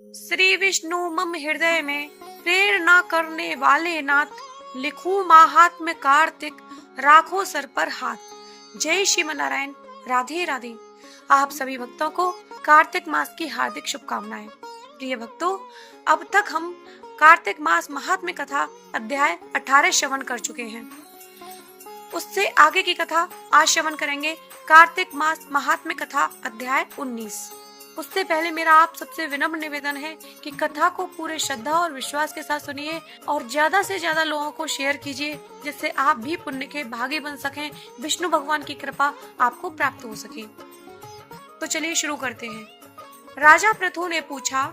श्री विष्णु मम हृदय में प्रेरणा करने वाले नाथ, लिखूं महात्म्य कार्तिक, राखो सर पर हाथ। जय श्रीमन नारायण। राधे राधे। आप सभी भक्तों को कार्तिक मास की हार्दिक शुभकामनाएं। प्रिय भक्तों, अब तक हम कार्तिक मास महात्म्य कथा अध्याय 18 श्रवण कर चुके हैं। उससे आगे की कथा आज श्रवण करेंगे कार्तिक मास महात्म्य कथा अध्याय 19। उससे पहले मेरा आप सबसे विनम्र निवेदन है कि कथा को पूरे श्रद्धा और विश्वास के साथ सुनिए और ज्यादा से ज्यादा लोगों को शेयर कीजिए, जिससे आप भी पुण्य के भागी बन सकें, विष्णु भगवान की कृपा आपको प्राप्त हो सके। तो चलिए शुरू करते हैं। राजा पृथु ने पूछा,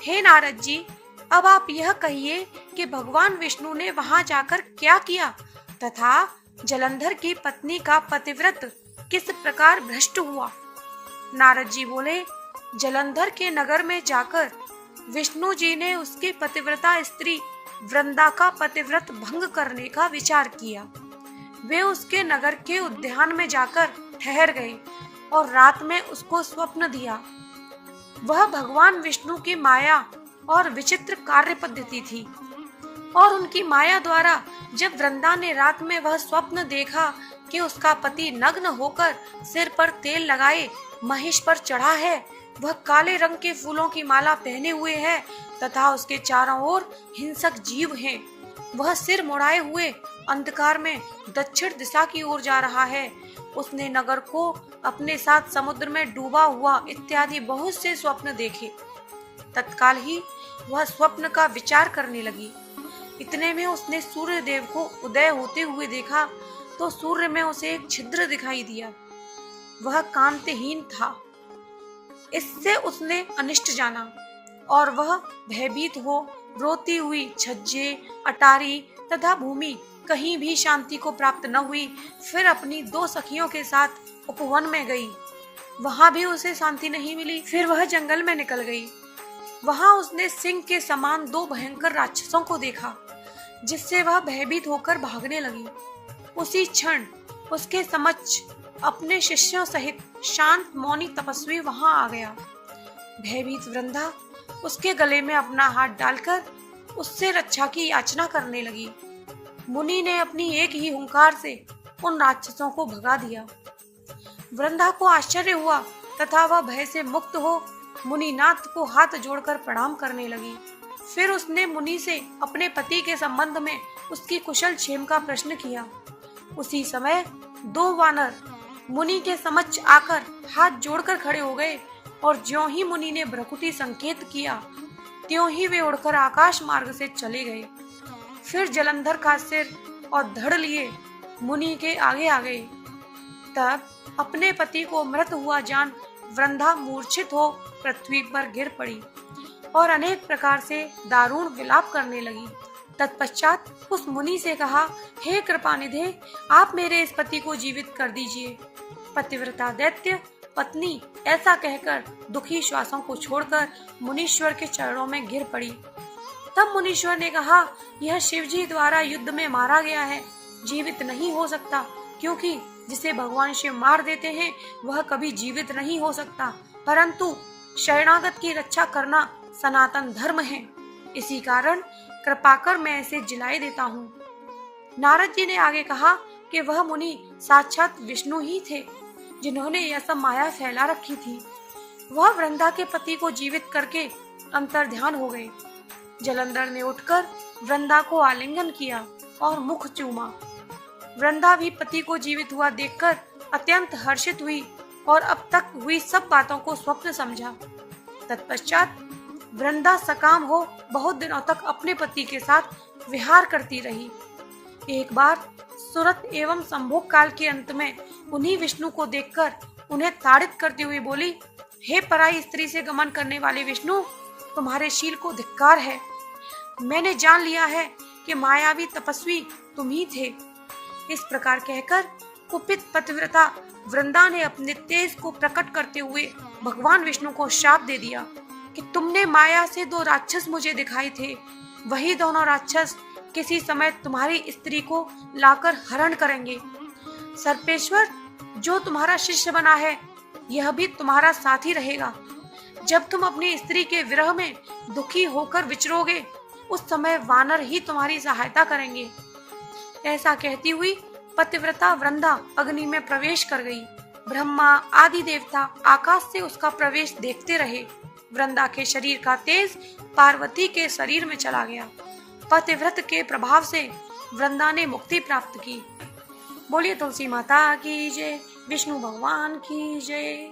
हे नारद जी, अब आप यह कहिए कि भगवान विष्णु ने वहां जाकर क्या किया तथा जलंधर की पत्नी का पतिव्रत किस प्रकार भ्रष्ट हुआ। नारद जी बोले, जलंधर के नगर में जाकर विष्णु जी ने उसकी पतिव्रता स्त्री वृंदा का पतिव्रत भंग करने का विचार किया। वे उसके नगर के उद्यान में जाकर ठहर गए और रात में उसको स्वप्न दिया। वह भगवान विष्णु की माया और विचित्र कार्य पद्धति थी और उनकी माया द्वारा जब वृंदा ने रात में वह स्वप्न देखा कि उसका पति नग्न होकर सिर पर तेल लगाए महिष पर चढ़ा है, वह काले रंग के फूलों की माला पहने हुए है तथा उसके चारों ओर हिंसक जीव हैं। वह सिर मुड़ाए हुए अंधकार में दक्षिण दिशा की ओर जा रहा है। उसने नगर को अपने साथ समुद्र में डूबा हुआ इत्यादि बहुत से स्वप्न देखे। तत्काल ही वह स्वप्न का विचार करने लगी। इतने में उसने सूर्य देव को उदय होते हुए देखा तो सूर्य में उसे एक छिद्र दिखाई दिया। वह कांतिहीन था। इससे उसने अनिष्ट जाना और वह भयभीत हो रोती हुई छज्जे, अटारी तथा भूमि कहीं भी शांति को प्राप्त न हुई। फिर अपनी 2 सखियों के साथ उपवन में गई। वहां भी उसे शांति नहीं मिली। फिर वह जंगल में निकल गई। वहां उसने सिंह के समान 2 भयंकर राक्षसों को देखा, जिससे वह भयभीत होकर भागने लगी। उसी क्षण उसके समक्ष अपने शिष्यों सहित शांत मौनी तपस्वी वहां आ गया। भयभीत वृंदा उसके गले में अपना हाथ डालकर उससे रक्षा की याचना करने लगी। मुनि ने अपनी एक ही हुंकार से उन राक्षसों को भगा दिया। वृंदा को आश्चर्य हुआ तथा वह भय से मुक्त हो मुनिनाथ को हाथ जोड़कर प्रणाम करने लगी। फिर उसने मुनि से अपने पति के संबंध में उसकी कुशल क्षेम का प्रश्न किया। उसी समय 2 वानर मुनि के समक्ष आकर हाथ जोड़कर खड़े हो गए और ज्यों ही मुनि ने भ्रकुटी संकेत किया, त्यों ही वे उड़कर आकाश मार्ग से चले गए। फिर जलंधर का सिर और धड़ लिए मुनि के आगे आ गए। तब अपने पति को मृत हुआ जान वृंदा मूर्छित हो पृथ्वी पर गिर पड़ी और अनेक प्रकार से दारुण विलाप करने लगी। तत्पश्चात उस मुनि से कहा, हे कृपानिधे, आप मेरे इस पति को जीवित कर दीजिए। पतिव्रता दैत्य पत्नी ऐसा कहकर दुखी श्वासों को छोड़कर मुनीश्वर के चरणों में गिर पड़ी। तब मुनीश्वर ने कहा, यह शिव जी द्वारा युद्ध में मारा गया है, जीवित नहीं हो सकता, क्योंकि जिसे भगवान शिव मार देते हैं वह कभी जीवित नहीं हो सकता, परंतु शरणागत की रक्षा करना सनातन धर्म है। इसी कारण कृपा कर मैं इसे जिलाए देता हूँ। नारद जी ने आगे कहा कि वह मुनि साक्षात विष्णु ही थे, जिन्होंने यह सब माया फैला रखी थी। वह वृंदा के पति को जीवित करके अंतर्ध्यान हो गए। जलंधर ने उठकर वृंदा को आलिंगन किया और मुख चूमा। वृंदा भी पति को जीवित हुआ देखकर अत्यंत हर्षित हुई और अब तक हुई सब बातों को स्वप्न समझा। तत्पश्चात वृंदा सकाम हो बहुत दिनों तक अपने पति के साथ विहार करती रही। एक बार सुरत एवं संभोग काल के अंत में उन्हीं विष्णु को देखकर उन्हें ताड़ित करती हुई बोली, हे पराई स्त्री से गमन करने वाले विष्णु, तुम्हारे शील को धिक्कार है। मैंने जान लिया है कि मायावी तपस्वी तुम ही थे। इस प्रकार कहकर कुपित पतिव्रता वृंदा ने अपने तेज को प्रकट करते हुए भगवान विष्णु को शाप दे दिया कि तुमने माया से 2 राक्षस मुझे दिखाए थे, वही दोनों राक्षस किसी समय तुम्हारी स्त्री को लाकर हरण करेंगे। सर्पेश्वर जो तुम्हारा शिष्य बना है, यह भी तुम्हारा साथी रहेगा। जब तुम अपनी स्त्री के विरह में दुखी होकर विचरोगे, उस समय वानर ही तुम्हारी सहायता करेंगे। ऐसा कहती हुई पतिव्रता वृंदा अग्नि में प्रवेश कर गई। ब्रह्मा आदि देवता आकाश से उसका प्रवेश देखते रहे। वृंदा के शरीर का तेज पार्वती के शरीर में चला गया। पतिव्रत के प्रभाव से वृंदा ने मुक्ति प्राप्त की। बोलिए तुलसी माता की जय, विष्णु भगवान की जय।